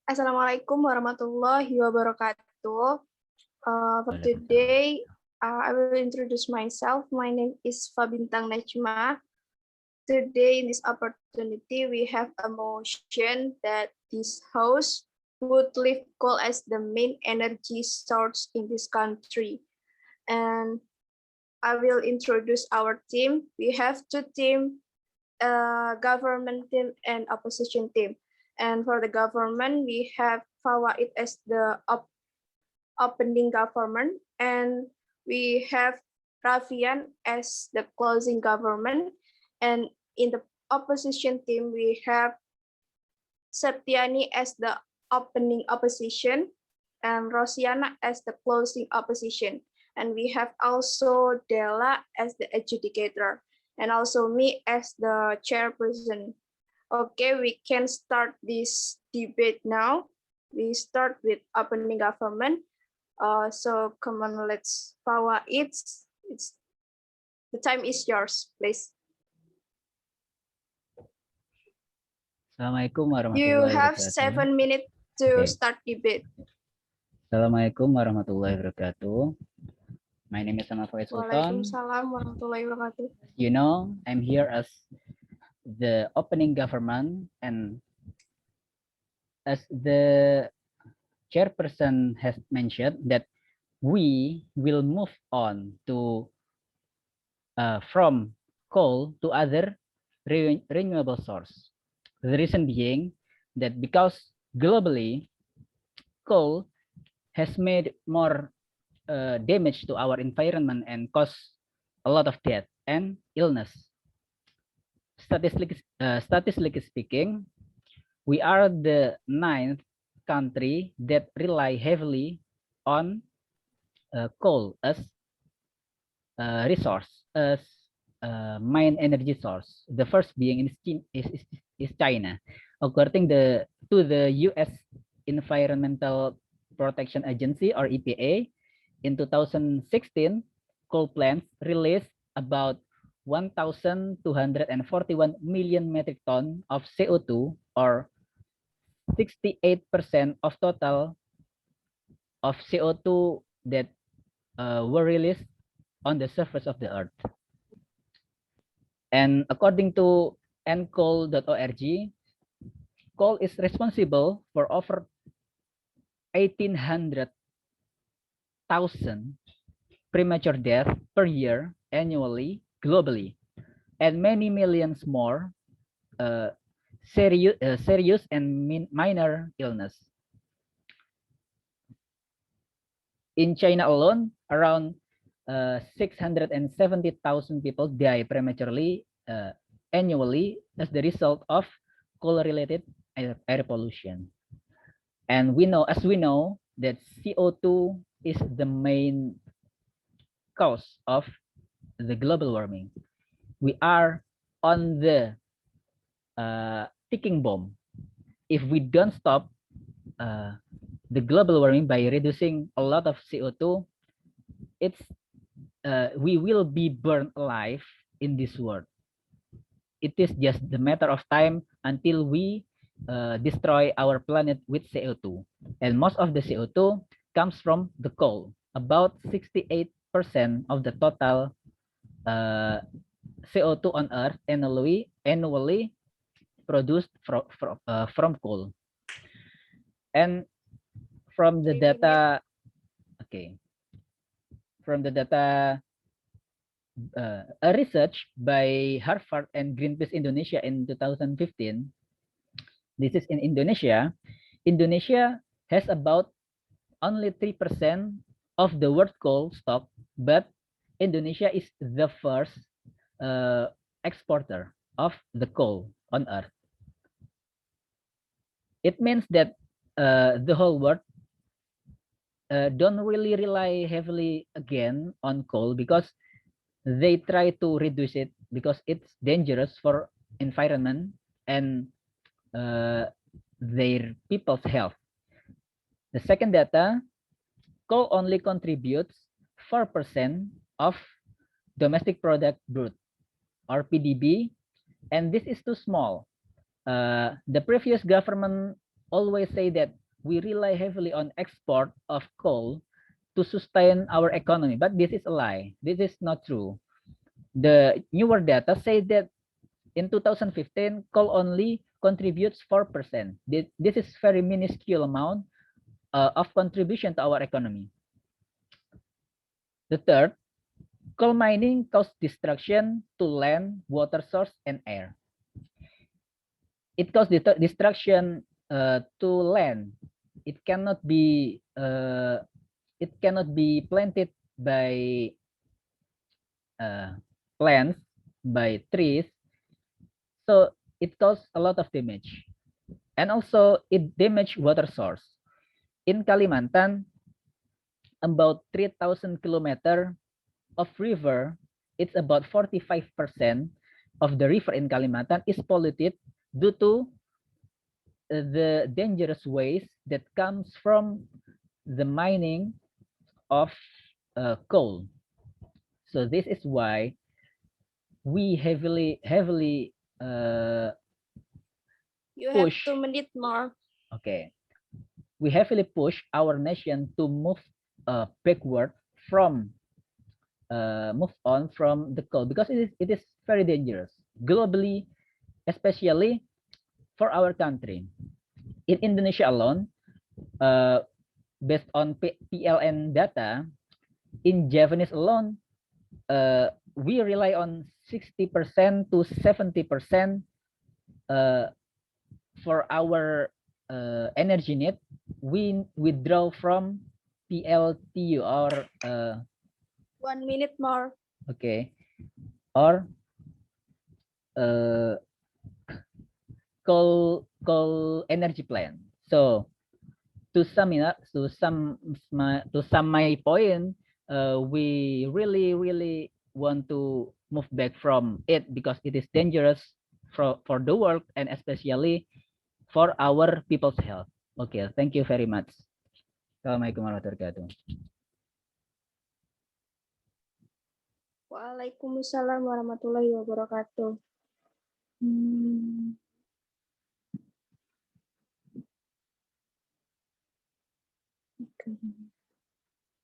Assalamualaikum warahmatullahi wabarakatuh. For today, I will introduce myself. My name is Fabintang Najma. Today, in this opportunity, we have a motion that this house would leave coal as the main energy source in this country. And I will introduce our team. We have two teams, government team and opposition team. And for the government, we have Fawaid as the opening government, and we have Rafian as the closing government. And in the opposition team, we have Septiani as the opening opposition and Rosiana as the closing opposition. And we have also Della as the adjudicator and also me as the chairperson. Okay, we can start this debate now. We start with opening government. So come on, let's power it. It's the time is yours, please. Assalamualaikum You warahmatullahi have wabarakatuh. 7 minutes to start debate. Assalamualaikum warahmatullahi wabarakatuh. My name is Anafoy Sultan. Waalaikumsalam warahmatullahi wabarakatuh. You know, I'm here as the opening government, and as the chairperson has mentioned that we will move on to from coal to other renewable source. The reason being that because globally coal has made more damage to our environment and cause a lot of death and illness. Statistically speaking, we are the 9th country that rely heavily on coal as resource, as main energy source. The first being is China. According to the U.S. Environmental Protection Agency, or EPA, in 2016, coal plants released about 1,241 million metric ton of CO2, or 68% of total of CO2 that were released on the surface of the earth. And according to ncoal.org, coal is responsible for over 1,800,000 premature deaths per year annually globally, and many millions more serious and minor illness. In China alone, around 670,000 people die prematurely annually as the result of coal-related air pollution. And as we know that CO2 is the main cause of the global warming. We are on the ticking bomb. If we don't stop the global warming by reducing a lot of CO2, we will be burned alive in this world. It is just the matter of time until we destroy our planet with CO2. And most of the CO2 comes from the coal. About 68% of the total CO2 on Earth annually produced from coal. And from the data, a research by Harvard and Greenpeace Indonesia in 2015. This is in Indonesia. Indonesia has about only 3% of the world coal stock, but Indonesia is the first exporter of the coal on Earth. It means that the whole world don't really rely heavily again on coal, because they try to reduce it because it's dangerous for environment and their people's health. The second data, coal only contributes 4% of domestic product brut, or PDB, and this is too small. The previous government always say that we rely heavily on export of coal to sustain our economy, but this is a lie. This is not true. The newer data say that in 2015, coal only contributes 4%. This is very minuscule amount of contribution to our economy. The third, coal mining causes destruction to land, water source, and air. It causes destruction to land. It cannot be planted by plants, by trees. So it causes a lot of damage. And also it damage water source. In Kalimantan, about 3,000 kilometer of river, it's about 45% of the river in Kalimantan is polluted due to the dangerous waste that comes from the mining of coal. So this is why we heavily You push. have 2 minutes more. Okay, we heavily push our nation to move backward from move on from the coal, because it is very dangerous globally, especially for our country. In Indonesia alone, based on PLN data, in Javanese alone, we rely on 60% to 70% for our energy need. We withdraw from PLTU or 1 minute more. okay, or coal energy plant. So to sum it up, to sum my point, we really want to move back from it because it is dangerous for the world and especially for our people's health. Okay, thank you very much. Assalamualaikum warahmatullahi wabarakatuh. Waalaikumsalam warahmatullahi wabarakatuh.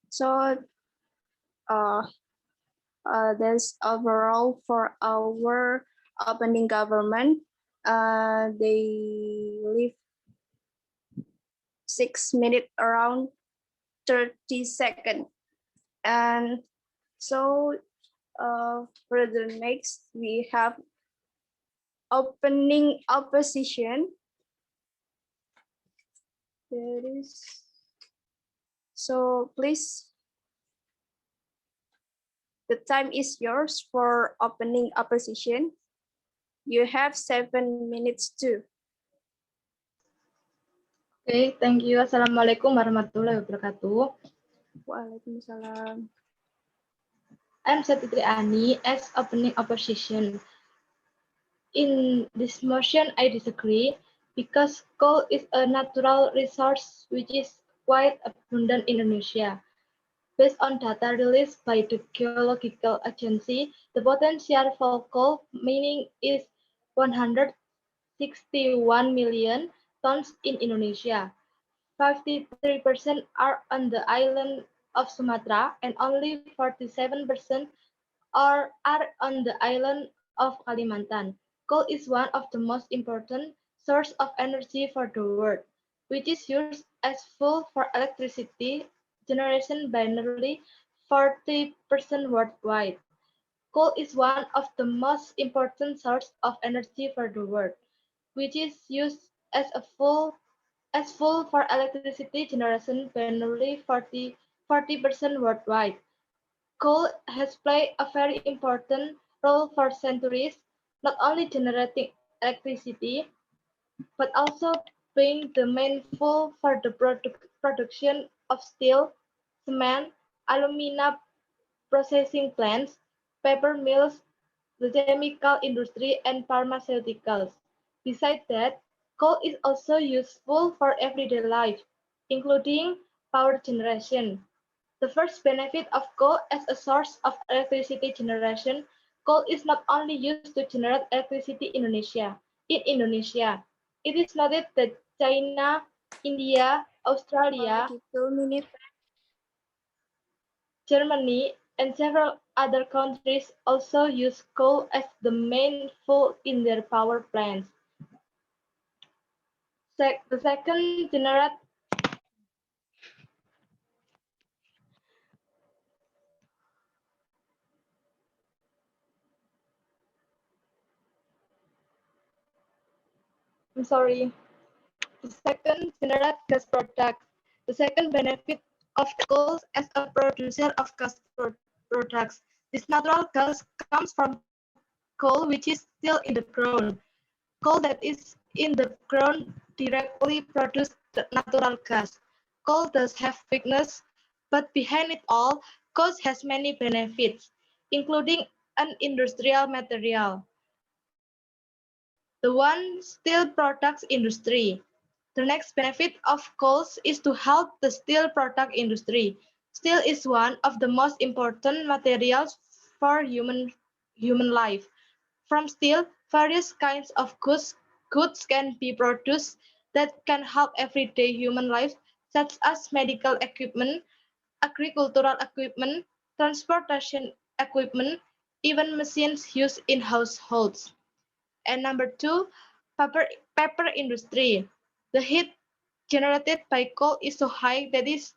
So, that's overall for our opening government. They leave 6 minutes around 30 seconds. And so for the next, we have opening opposition. There is, so please, the time is yours for opening opposition. You have 7 minutes too. Okay, thank you. Assalamualaikum warahmatullahi wabarakatuh. Waalaikumsalam. I'm Satitri Ani as opening opposition. In this motion, I disagree because coal is a natural resource which is quite abundant in Indonesia. Based on data released by the Geological Agency, the potential for coal mining is 161 million tons in Indonesia. 53% are on the island of Sumatra and only 47% are on the island of Kalimantan. Coal is one of the most important source of energy for the world, which is used as fuel for electricity generation by nearly 40% worldwide. Coal is one of the most important source of energy for the world, which is used as fuel for electricity generation by nearly 40% worldwide. Coal has played a very important role for centuries, not only generating electricity, but also being the main fuel for the production of steel, cement, alumina processing plants, paper mills, the chemical industry, and pharmaceuticals. Besides that, coal is also useful for everyday life, including power generation. The first benefit of coal as a source of electricity generation, coal is not only used to generate electricity in Indonesia. It is noted that China, India, Australia, Give 2 minutes. Germany, and several other countries also use coal as the main fuel in their power plants. The second generate I'm sorry. The second generate gas products. The second benefit of coal as a producer of gas products. This natural gas comes from coal which is still in the ground. Coal that is in the ground directly produces the natural gas. Coal does have weakness, but behind it all, coal has many benefits, including an industrial material. The one steel products industry. The next benefit of coal is to help the steel product industry. Steel is one of the most important materials for human life. From steel, various kinds of goods can be produced that can help everyday human life, such as medical equipment, agricultural equipment, transportation equipment, even machines used in households. And number two, paper industry. The heat generated by coal is so high that is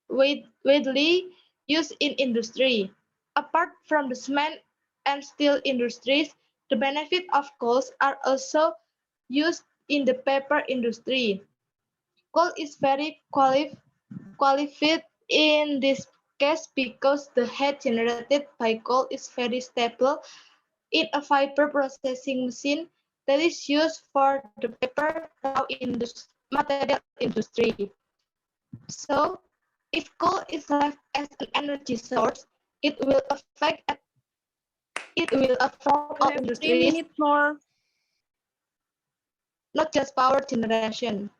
widely used in industry. Apart from the cement and steel industries, the benefit of coals are also used in the paper industry. Coal is very qualified in this case because the heat generated by coal is very stable in a fiber processing machine that is used for the paper raw material industry. So, if coal is left as an energy source, it will affect all We have 3 industries, minutes more. not just power generation.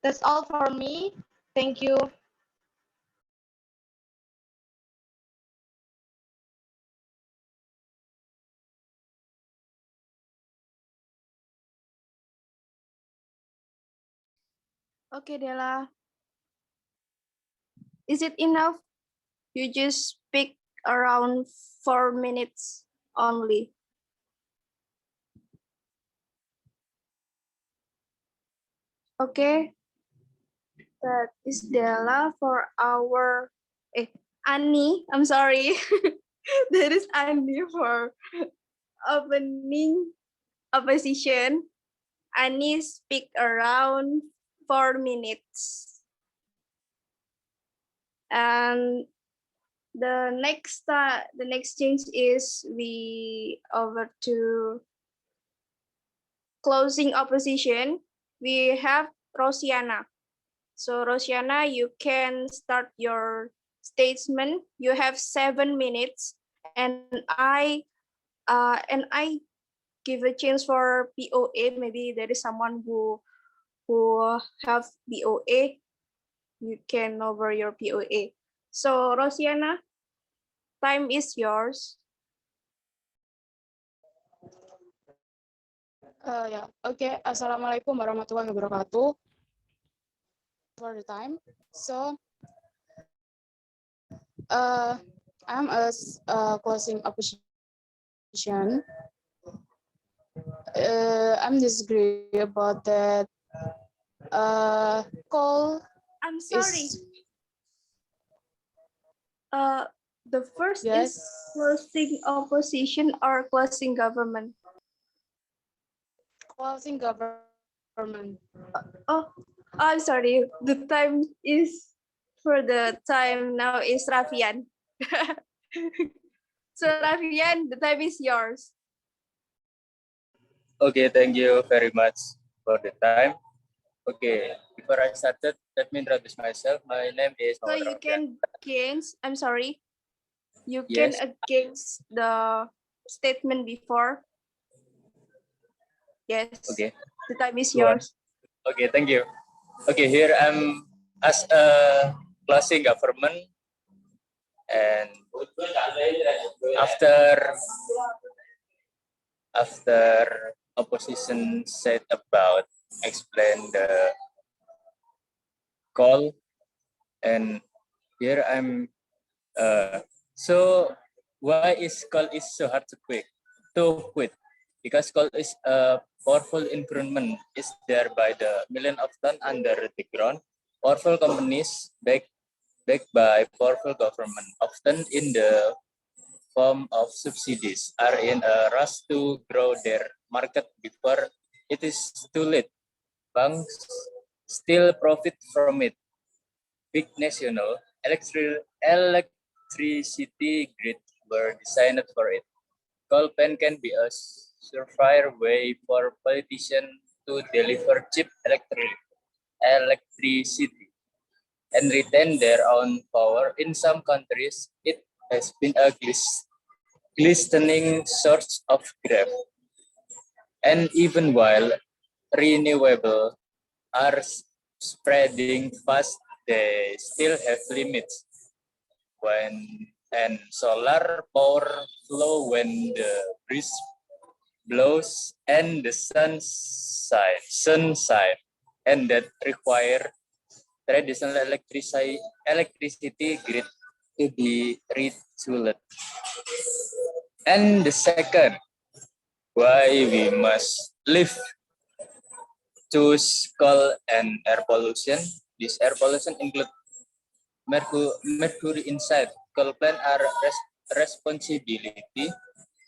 That's all for me. Thank you. Okay, Della. Is it enough? You just speak around 4 minutes only. Okay. That is Della for our Annie. I'm sorry. That is Annie for opening opposition. Annie speak around 4 minutes. And the next change is we over to closing opposition. We have Rosiana. So Rosiana, you can start your statement. You have 7 minutes, and I give a chance for POA. Maybe there is someone who have POA. You can over your POA. So Rosiana, time is yours. Yeah. Okay. Assalamualaikum warahmatullahi wabarakatuh. For the time, so I'm a closing opposition. I'm disagree about that. Coal. I'm sorry. The first Yes. is closing opposition or closing government. Closing government. Oh, I'm sorry. The time is for the time now is Rafian. So Rafian, the time is yours. Okay, thank you very much for the time. Okay, before I started, let me introduce myself. My name is So you Rafian. can against, I'm sorry, you Yes. can against the statement before. Yes. Okay. The time is Go on. yours. Okay, thank you. Okay, here I'm as a closing government, and after opposition said about explain the call, and here I'm. So why is call is so hard to quit? Because call is a powerful environment is there by the million of ton under the ground. Powerful companies backed by powerful government, often in the form of subsidies, are in a rush to grow their market before it is too late. Banks still profit from it. Big national electricity grid were designed for it. Coal pen can be a surefire way for politicians to deliver cheap electricity and retain their own power. In some countries, it has been a glistening source of growth. And even while renewable are spreading fast, they still have limits. When and solar power flow when the breeze blows and the sun shine, and that require traditional electricity grid to be retooled. And the second, why we must live choose coal and air pollution. This air pollution include mercury inside. Coal plant are responsibility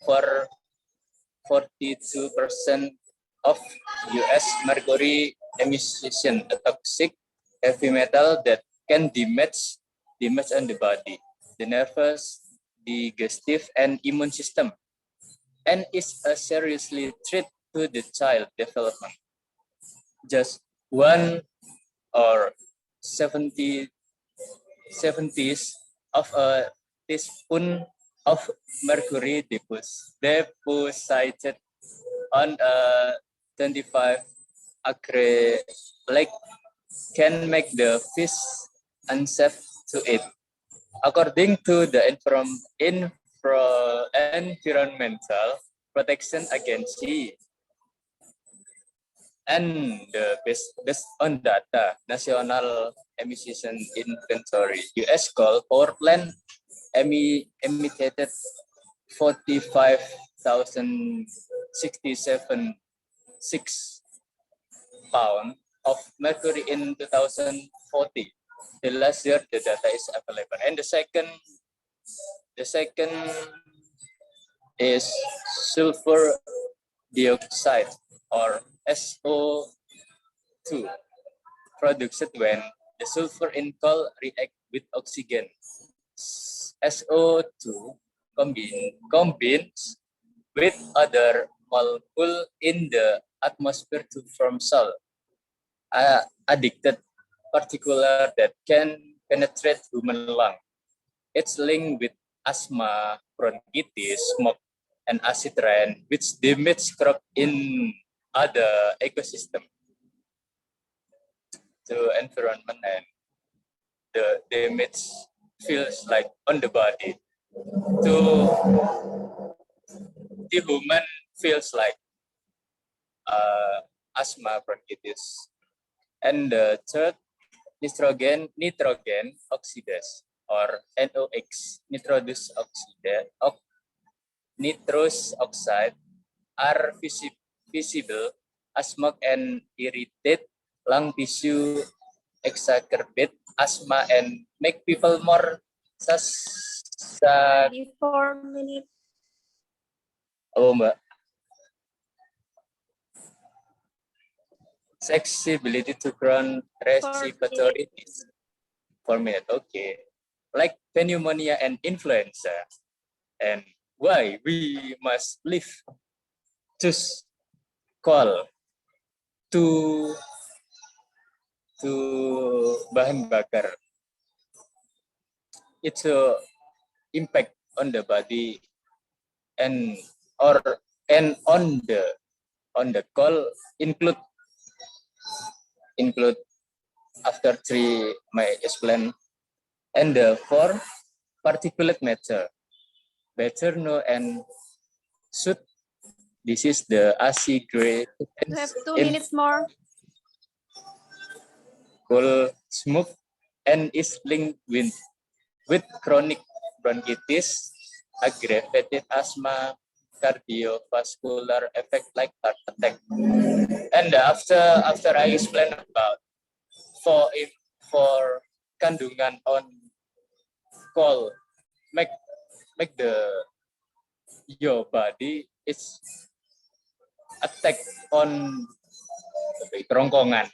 for 42% of US mercury emission, a toxic heavy metal that can damage on the body, the nervous, digestive, and immune system, and is a seriously threat to the child development. Just one or 70 of a teaspoon of mercury deposited on a 25-acre lake can make the fish unsafe to eat. According to the Environmental Protection Agency, and based on data, National Emission Inventory, US coal power plant emitted 45,067 pounds of mercury in 2040. The last year the data is available. And the second is sulfur dioxide, or SO2, produced when the sulfur in coal react with oxygen. SO2 combines with other molecules in the atmosphere to form salt, addicted particular that can penetrate human lung. It's linked with asthma, bronchitis, smoke, and acid rain, which damage crop in other ecosystem to environment, and the damage feels like on the body. To the human feels like asthma, bronchitis. And the third, nitrogen oxidase, or NOx, nitrous oxide, are visible as smoke and irritate lung tissue, exacerbate asthma, and make people more 4 minutes. Oh, Mbak. Accessibility to ground respiratory disease. 4 minutes, okay. Like pneumonia and influenza. And why we must live choose coal to bahan bakar. It's a impact on the body and on the coal include after 3 may explain. And the 4, particulate matter, better known and soot. This is the acid grade. You have 2 minutes more. coal smoke and is linked with chronic bronchitis, aggravated asthma, cardiovascular effect like heart attack. And after I explain about for kandungan on coal make your body is attack on kerongkongan.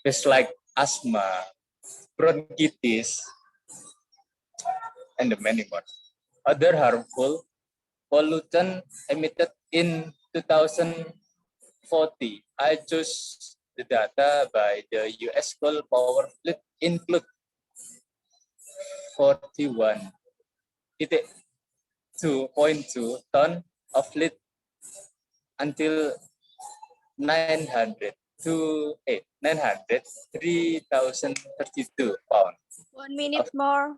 It's like asthma, bronchitis, and many more. Other harmful pollutant emitted in 2040. I choose the data by the US coal power fleet include 41.2 ton of lead until 900 to 3,032 pounds. 1 minute more.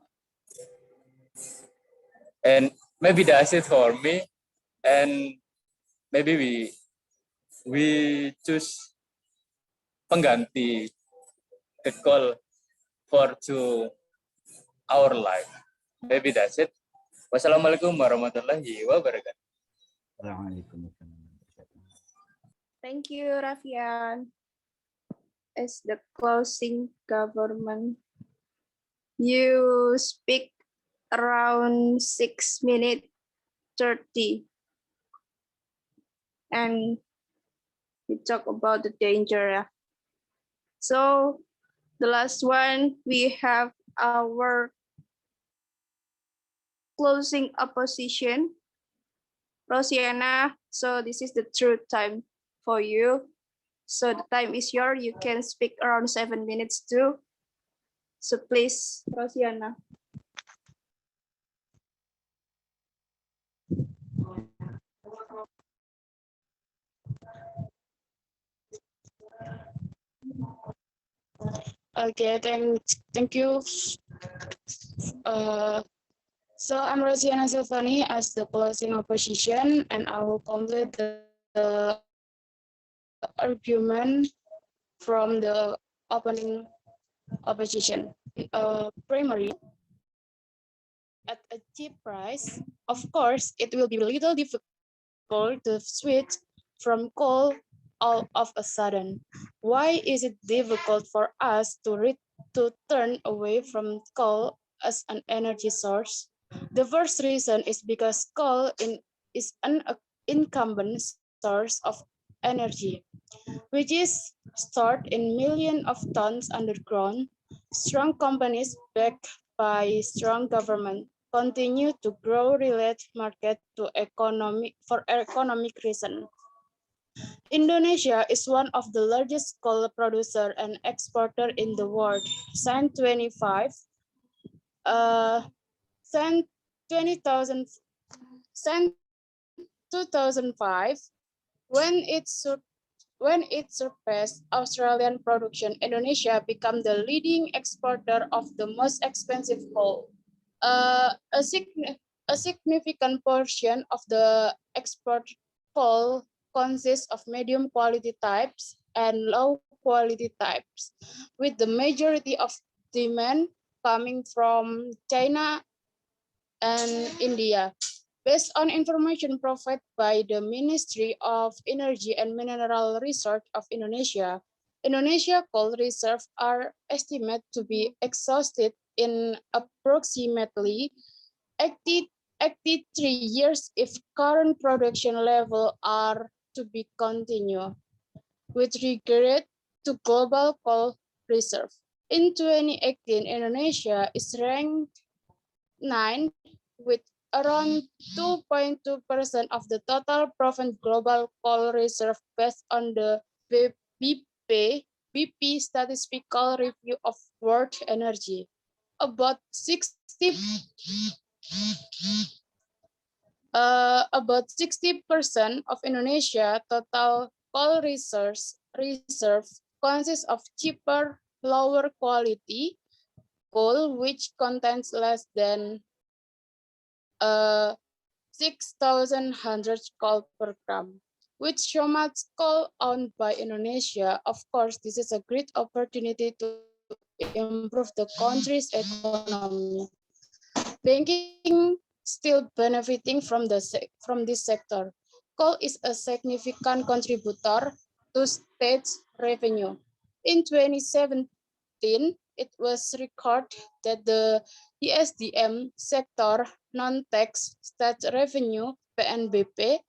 And maybe that's it for me. And maybe we choose pengganti the call to our life. Maybe that's it. Wassalamualaikum warahmatullahi wabarakatuh. Thank you, Rafian. As the closing government, you speak around 6 minutes 30. And we talk about the danger. So the last one, we have our closing opposition. Rosiana, so this is the true time for you. So the time is yours. You can speak around 7 minutes too. So please, Rosiana. Okay, thank you. So I'm Rosiana Silvani as the closing opposition, and I will complete the argument from the opening opposition. Primary, at a cheap price, of course, it will be a little difficult to switch from coal all of a sudden. Why is it difficult for us to turn away from coal as an energy source? The first reason is because coal is an incumbent source of energy, which is stored in millions of tons underground. Strong companies backed by strong government continue to grow related market to economic reasons. Indonesia is one of the largest coal producer and exporter in the world. Since 2005, when it surpassed Australian production, Indonesia became the leading exporter of the most expensive coal. A significant portion of the export coal consists of medium quality types and low quality types, with the majority of demand coming from China and India. Based on information provided by the Ministry of Energy and Mineral Resources of Indonesia, Indonesia coal reserves are estimated to be exhausted in approximately 83 years if current production level are to be continued. With regard to global coal reserve, in 2018, Indonesia is ranked 9 with around 2.2% of the total proven global coal reserve based on the BP Statistical Review of World Energy. About 60% of Indonesia total coal reserve consists of cheaper, lower quality coal, which contains less than 6,100 coal per gram. With so much coal owned by Indonesia, of course, this is a great opportunity to improve the country's economy. Banking still benefiting from this sector. Coal is a significant contributor to state revenue. In 2017, it was recorded that the ESDM sector non-tax state revenue (PNBP)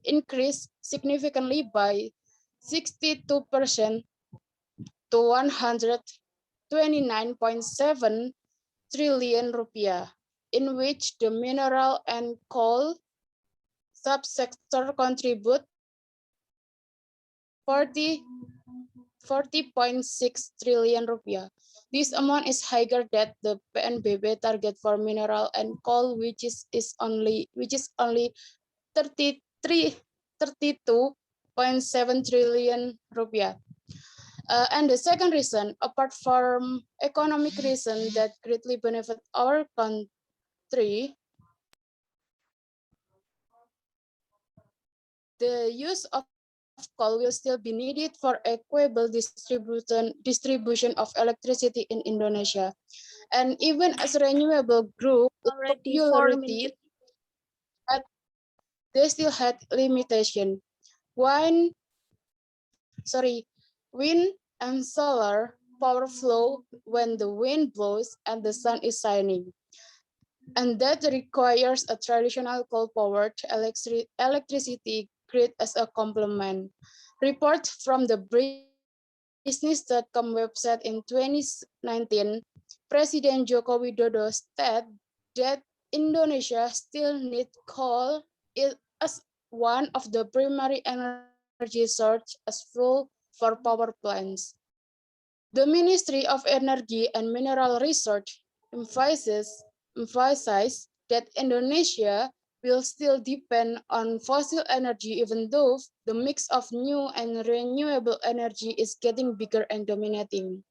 increased significantly by 62% to 129.7 trillion rupiah, in which the mineral and coal subsector contribute 40.6 trillion rupiah. This amount is higher than the PNBP target for mineral and coal, which is only 32.7 trillion rupiah. And the second reason, apart from economic reason that greatly benefit our country, the use of coal will still be needed for equitable distribution of electricity in Indonesia. And even as renewable grew in Already 4 popularity, minutes. they still had limitation. Wind and solar power flow when the wind blows and the sun is shining. And that requires a traditional coal-powered electricity grid as a complement. Report from the Business.com website in 2019, President Joko Widodo said that Indonesia still needs coal as one of the primary energy sources as fuel for power plants. The Ministry of Energy and Mineral Research emphasizes that Indonesia will still depend on fossil energy even though the mix of new and renewable energy is getting bigger and dominating.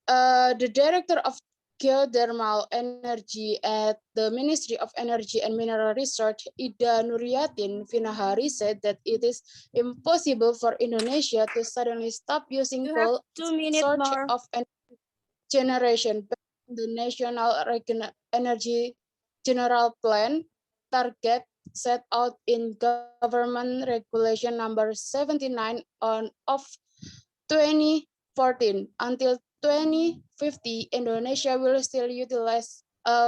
The director of geothermal energy at the Ministry of Energy and Mineral Research, Ida Nuriyatin Vinahari, said that it is impossible for Indonesia to suddenly stop using You have coal 2 minutes source more. of generation. The National Energy General Plan target set out in Government Regulation Number 79 of 2014 until 2050, Indonesia will still utilize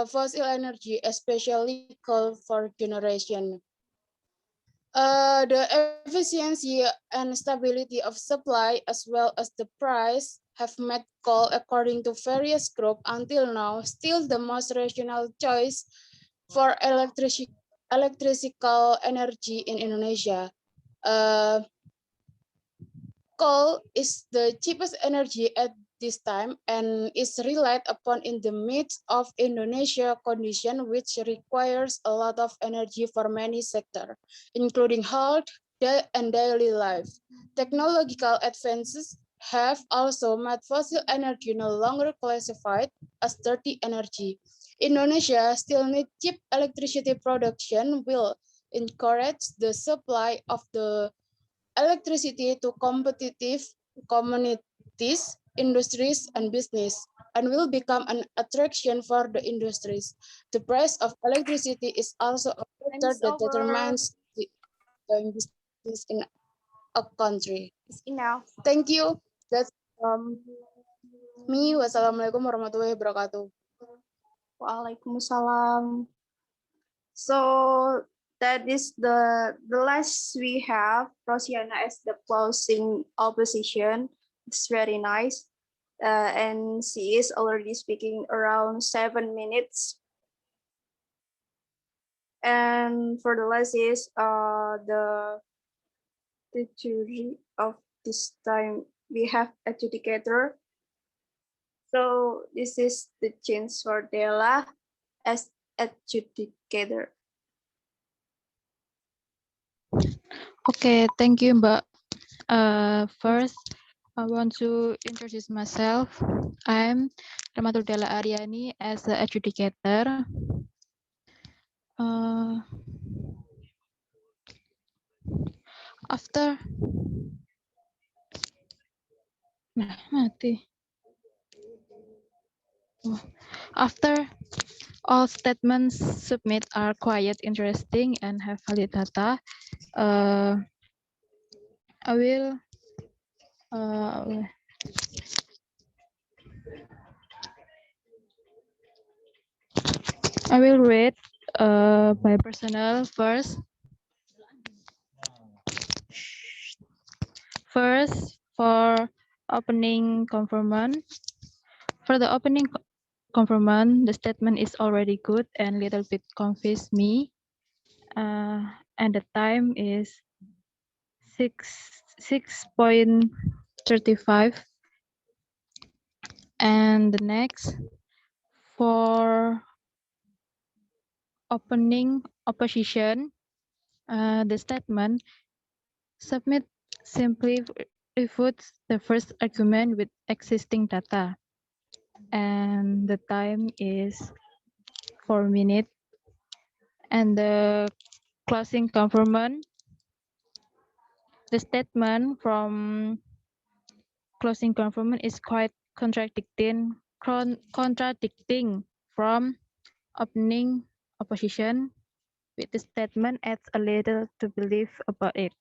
fossil energy, especially coal for generation. The efficiency and stability of supply, as well as the price, have made coal, according to various groups, until now still the most rational choice for electrical energy in Indonesia. Coal is the cheapest energy at this time and is relied upon in the midst of Indonesia condition, which requires a lot of energy for many sectors, including health and daily life. Technological advances have also made fossil energy no longer classified as dirty energy. Indonesia still needs cheap electricity production will encourage the supply of the electricity to competitive communities, industries, and business, and will become an attraction for the industries. The price of electricity is also a factor Time's that over. determines the doing business in a country. It's enough. Thank you. That's from me. Wassalamualaikum warahmatullahi wabarakatuh. Waalaikumsalam. So that is the last we have Rosiana as the closing opposition. It's very nice. And she is already speaking around 7 minutes. And for the last is the jury of this time we have adjudicator. So this is the chance for Della as adjudicator. Okay, thank you, Mbak. First, I want to introduce myself. I'm Ramatul Della Aryani as the adjudicator. After, nah, mati. After all statements submit are quite interesting and have valid data, I will read by personal first. First, for opening conformant. For the opening conformant, the statement is already good and little bit confused me. And the time is 6:35. And the next, for opening opposition, the statement submit simply refutes the first argument with existing data. And the time is 4 minutes. And the closing conformant, the statement from closing conformant is quite contradicting from opening opposition, with the statement adds a little to believe about it.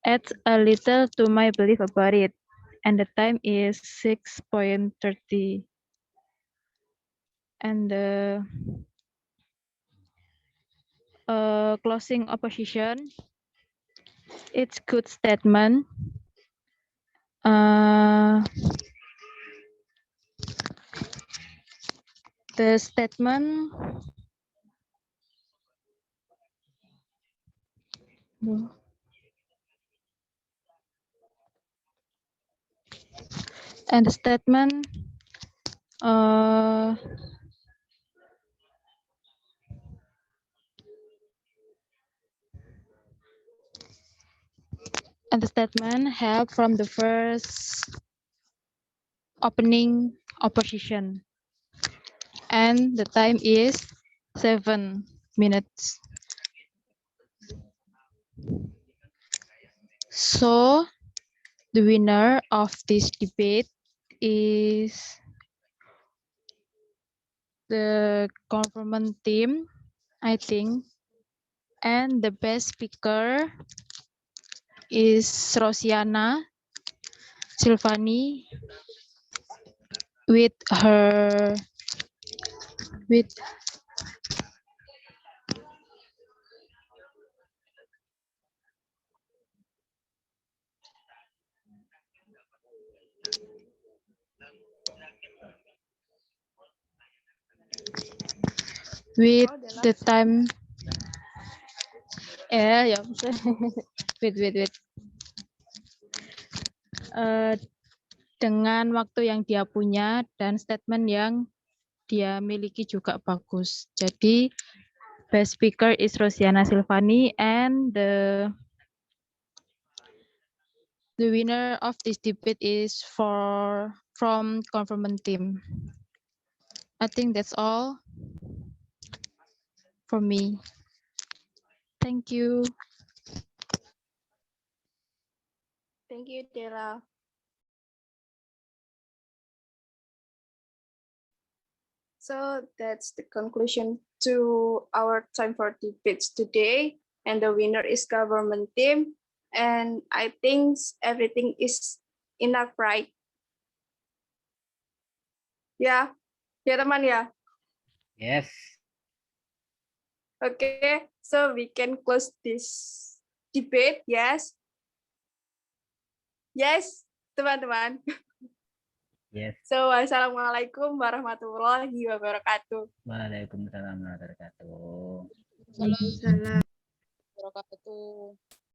Adds a little to my belief about it. And the time is 6:30. And the closing opposition, it's good statement. The statement and the statement help from the first opening opposition, and the time is 7 minutes. So the winner of this debate is the government team, I think, and the best speaker is Rosiana Silvani with the time. Wait. Dengan waktu yang dia punya dan statement yang dia miliki juga bagus. Jadi best speaker is Rosiana Silvani, and the winner of this debate is from government team. I think that's all for me. Thank you. Thank you, Dela. So that's the conclusion to our time for debates today. And the winner is government team. And I think everything is enough, right? Ya, teman ya. Yes. Okay, so we can close this debate. Yes. Yes, teman-teman. Yes. So, wassalamualaikum warahmatullahi wabarakatuh. Waalaikumsalam warahmatullahi wabarakatuh. Salam. Wabarakatuh.